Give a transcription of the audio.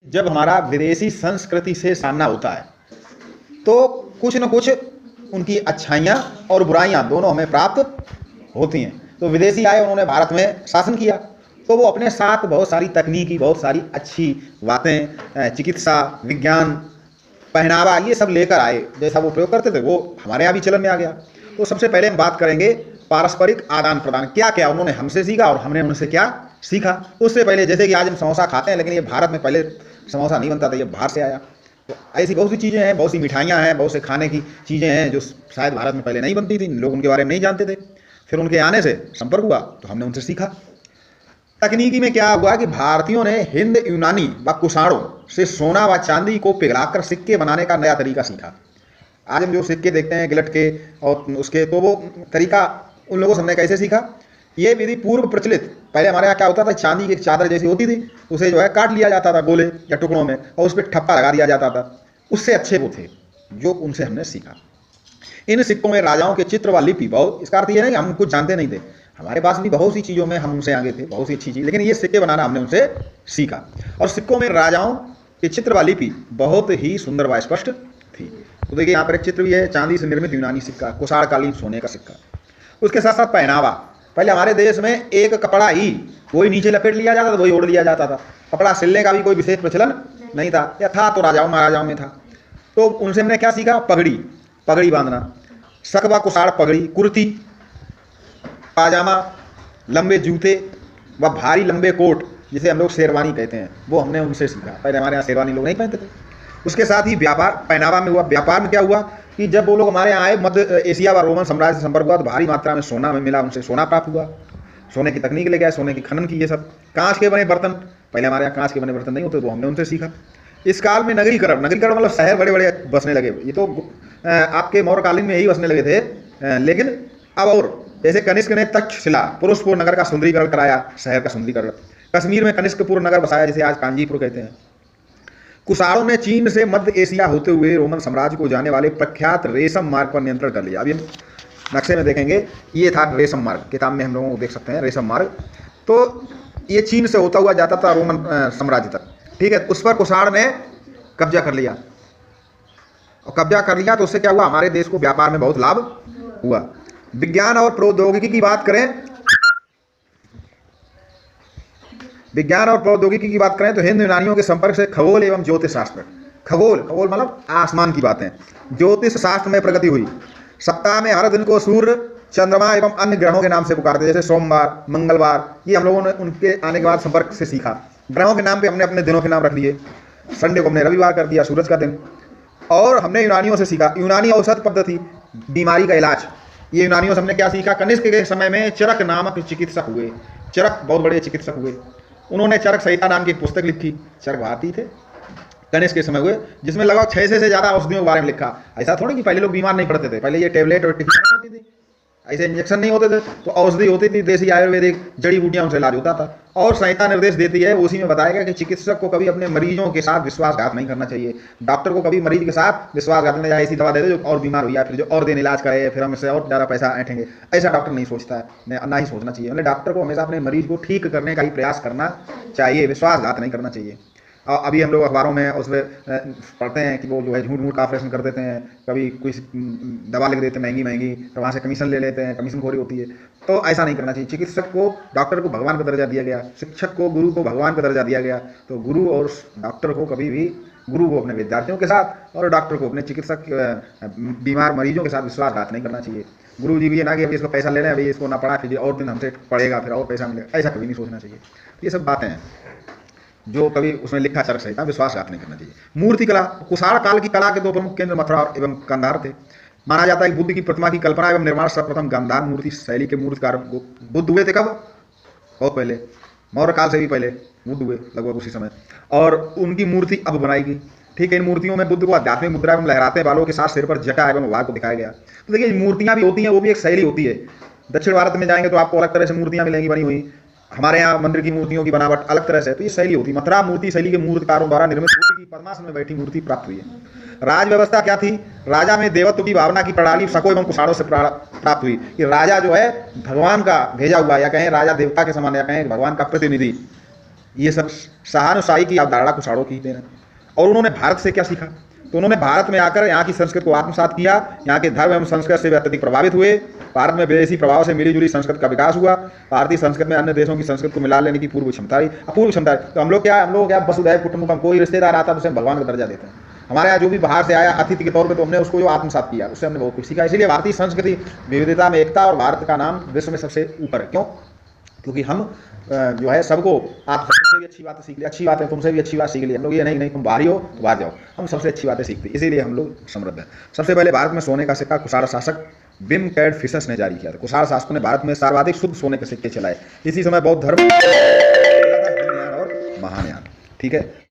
जब हमारा विदेशी संस्कृति से सामना होता है तो कुछ न कुछ उनकी अच्छाइयाँ और बुराइयाँ दोनों हमें प्राप्त होती हैं। तो विदेशी आए, उन्होंने भारत में शासन किया, तो वो अपने साथ बहुत सारी तकनीकी, बहुत सारी अच्छी बातें, चिकित्सा, विज्ञान, पहनावा, ये सब लेकर आए। जैसा वो प्रयोग करते थे वो हमारे यहाँ भी चलन में आ गया। तो सबसे पहले हम बात करेंगे पारस्परिक आदान प्रदान, क्या क्या उन्होंने हमसे सीखा और हमने उनसे क्या सीखा। उससे पहले जैसे कि आज हम समोसा खाते हैं, लेकिन ये भारत में पहले समोसा नहीं बनता था, ये बाहर से आया। तो ऐसी बहुत सी चीज़ें हैं, बहुत सी मिठाइयाँ हैं, बहुत से खाने की चीज़ें हैं जो शायद भारत में पहले नहीं बनती थी, लोग उनके बारे में नहीं जानते थे। फिर उनके आने से संपर्क हुआ तो हमने उनसे सीखा। तकनीकी में क्या हुआ कि भारतीयों ने हिंद यूनानी व कुषाणों से सोना व चांदी को पिघलाकर सिक्के बनाने का नया तरीका सीखा। आज हम जो सिक्के देखते हैं गिलट के और उसके, तो वो तरीका उन लोगों से हमने कैसे सीखा। ये विधि पूर्व प्रचलित, पहले हमारे यहाँ क्या होता था, चांदी की एक चादर जैसी होती थी, उसे जो है काट लिया जाता था गोले या टुकड़ों में और उस पर ठप्पा लगा दिया जाता था। उससे अच्छे वो थे जो उनसे हमने सीखा। इन सिक्कों में राजाओं के चित्र व लिपि, बहुत, इसका अर्थ ये नहीं हम कुछ जानते नहीं थे, हमारे पास भी बहुत सी चीज़ों में हम उनसे आगे थे, बहुत सी अच्छी चीज़, लेकिन ये सिक्के बनाना हमने उनसे सीखा। और सिक्कों में राजाओं के चित्र व लिपि बहुत ही सुंदर व स्पष्ट थी। तो देखिए यहाँ पर एक चित्र भी है, चांदी से निर्मित यूनानी सिक्का, कुषाणकालीन सोने का सिक्का। उसके साथ साथ पहनावा, पहले हमारे देश में एक कपड़ा ही वही नीचे लपेट लिया जाता था, वही ओढ़ लिया जाता था, कपड़ा सिलने का भी कोई विशेष प्रचलन नहीं था, या था तो राजाओं महाराजाओं में था। तो उनसे हमने क्या सीखा, पगड़ी बांधना, सकवा कुषाण पगड़ी, कुर्ती, पाजामा, लंबे जूते व भारी लंबे कोट, जिसे हम लोग शेरवानी कहते हैं, वो हमने उनसे सीखा। पहले हमारे यहाँ शेरवानी लोग नहीं पहनते थे। उसके साथ ही व्यापार, पहनावा में हुआ। व्यापार में क्या हुआ कि जब वो लोग हमारे यहाँ आए, मध्य एशिया व रोमन साम्राज्य से संपर्क हुआ तो भारी मात्रा में सोना में मिला, उनसे सोना प्राप्त हुआ, सोने की तकनीक ले गया, सोने की खनन की, ये सब। कांच के बने बर्तन, पहले हमारे यहाँ कांच के बने बर्तन नहीं होते, तो हमने उनसे सीखा। इस काल में नगरीकरण मतलब शहर बड़े बड़े बसने लगे। ये तो आपके मौर्यकालीन में यही बसने लगे थे, लेकिन अब और जैसे कनिष्क ने तक्षशिला पुरुषपुर नगर का सुंदरीकरण कराया, शहर का सुंदरीकरण। कश्मीर में कनिष्कपुर नगर बसाया, जिसे आज कांजीपुर कहते हैं। कुषाणों ने चीन से मध्य एशिया होते हुए रोमन साम्राज्य को जाने वाले प्रख्यात रेशम मार्ग पर नियंत्रण कर लिया। अभी हम नक्शे में देखेंगे, ये था रेशम मार्ग, किताब में हम लोगों को देख सकते हैं रेशम मार्ग। तो ये चीन से होता हुआ जाता था रोमन साम्राज्य तक, ठीक है। उस पर कुषाण ने कब्जा कर लिया, और कब्जा कर लिया तो उससे क्या हुआ, हमारे देश को व्यापार में बहुत लाभ हुआ। विज्ञान और प्रौद्योगिकी की बात करें, विज्ञान और प्रौद्योगिकी की बात करें तो हिंद यूनानियों के संपर्क से खगोल एवं ज्योतिष शास्त्र, खगोल मतलब आसमान की बातें, ज्योतिष शास्त्र में प्रगति हुई। सप्ताह में हर दिन को सूर्य, चंद्रमा एवं अन्य ग्रहों के नाम से पुकारते, जैसे सोमवार, मंगलवार, ये हम लोगों ने उनके आने के बाद संपर्क से सीखा। ग्रहों के नाम पे हमने अपने दिनों के नाम रख दिए। संडे को हमने रविवार कर दिया, सूरज का दिन। और हमने यूनानियों से सीखा यूनानी औषध पद्धति, बीमारी का इलाज। ये यूनानियों से हमने क्या सीखा, कनिष्क के समय में चरक नामक चिकित्सक हुए, चरक बहुत बड़े चिकित्सक हुए। उन्होंने चरक संहिता नाम की एक पुस्तक लिखी, चरक भारती थे, कनिष्क के समय हुए, जिसमें लगभग 600 से ज़्यादा औषधियों के बारे में लिखा। ऐसा थोड़ी कि पहले लोग बीमार नहीं पड़ते थे, पहले ये टेबलेट और टिफिन होती थी, ऐसे इंजेक्शन नहीं होते थे, तो औषधि होती थी, देसी आयुर्वेदिक जड़ी बूटियां, उनसे इलाज होता था। और संहिता निर्देश देती है, उसी में बताया गया कि चिकित्सक को कभी अपने मरीजों के साथ विश्वासघात नहीं करना चाहिए। डॉक्टर को कभी मरीज के साथ विश्वासघात में जाए, ऐसी दवा दे दे जो और बीमार हुई, फिर जो और दिन इलाज करे, फिर हम इससे और ज़्यादा पैसा ऐंठेंगे, ऐसा डॉक्टर नहीं सोचता है, ना ही सोचना चाहिए। मतलब डॉक्टर को हमेशा अपने मरीज को ठीक करने का ही प्रयास करना चाहिए, विश्वासघात नहीं करना चाहिए। और अभी हम लोग अखबारों में उसमें पढ़ते हैं कि वो जो है झूठ मूठ का ऑपरेशन कर देते हैं, कभी कोई दवा लिख देते हैं महंगी, तो वहाँ से कमीशन ले लेते हैं, कमीशन खोरी होती है। तो ऐसा नहीं करना चाहिए। चिकित्सक को, डॉक्टर को भगवान का दर्जा दिया गया, शिक्षक को, गुरु को भगवान का दर्जा दिया गया। तो गुरु और डॉक्टर को कभी भी, गुरु को अपने विद्यार्थियों के साथ और डॉक्टर को अपने चिकित्सक बीमार मरीजों के साथ विश्वासघात नहीं करना चाहिए। गुरु जी भी ये ना कि अभी इसको पैसा ले लें, अभी इसको ना पढ़ा कीजिए, और दिन हमसे पढ़ेगा फिर और पैसा मिलेगा, ऐसा कभी नहीं सोचना चाहिए। ये सब बातें हैं जो कभी उसमें लिखा चरक संहिता, विश्वासघात नहीं करना चाहिए। मूर्ति कला, कुषाण काल की कला के दो प्रमुख केंद्र मथुरा एवं गांधार थे। माना जाता है कि बुद्ध की प्रतिमा की कल्पना एवं निर्माण सर्वप्रथम गांधार मूर्ति शैली के मूर्तिकार बुद्ध हुए थे। कब? बहुत पहले, मौर्य काल से भी पहले बुद्ध हुए, लगभग उसी समय। और उनकी मूर्ति अब बनाई गई, ठीक है। इन मूर्तियों में बुद्ध को आध्यात्मिक मुद्रा एवं लहराते बालों के साथ सिर पर जटा एवं वाघ को दिखाया गया। तो देखिए मूर्तियां भी होती हैं, वो भी एक शैली होती है। दक्षिण भारत में जाएंगे तो आपको अलग तरह से मूर्तियां मिलेंगी बनी हुई, हमारे यहाँ मंदिर की मूर्तियों की बनावट अलग तरह से, तो ये शैली होती है। मथुरा मूर्ति शैली के मूर्तिकारों द्वारा निर्मित बुद्ध की पद्मासन में बैठी मूर्ति प्राप्त हुई है। राज व्यवस्था क्या थी? राजा में देवत्व की भावना की प्रणाली शकों एवं कुषाणों से प्राप्त हुई कि राजा जो है भगवान का भेजा हुआ, या कहें राजा देवता के समान, या कहें भगवान का प्रतिनिधि, ये सब सहानुशाही की अवधारणा कुशाणों की देन है। और उन्होंने भारत से क्या सीखा? तो उन्होंने भारत में आकर यहाँ की संस्कृत को आत्मसात किया, यहाँ के धर्म एवं संस्कृत से वे अत्यधिक प्रभावित हुए। भारत में विदेशी प्रभाव से मिली जुली संस्कृत का विकास हुआ। भारतीय संस्कृत में अन्य देशों की संस्कृत को मिला लेने की पूर्व क्षमता है। तो हम लोग क्या वसुधैव कुटुंबकम, कोई रिश्तेदार आता है तो उसे भगवान का दर्जा देते हैं। हमारे यहाँ जो भी बाहर से आया अतिथि के तौर पे, तो हमने उसको जो आत्मसात किया, उससे हमने बहुत कुछ सीखा। इसीलिए भारतीय संस्कृति विविधता में एकता, और भारत का नाम विश्व में सबसे ऊपर है। क्यों? क्योंकि हम जो है सबको, आप सबसे भी अच्छी बातें सीख ली, अच्छी बात है तुमसे भी अच्छी बात सीख ली। हम लोग ये नहीं तुम बाहरी हो तो बाहर जाओ, हम सबसे अच्छी बातें सीखते, इसीलिए हम लोग समृद्ध हैं। सबसे पहले भारत में सोने का सिक्का कुषाण शासक बिमकैड फिशस ने जारी किया था। कुषाण शासकों ने भारत में सर्वाधिक शुद्ध सोने के सिक्के चलाए। इसी समय बौद्ध धर्म और महायान, ठीक है।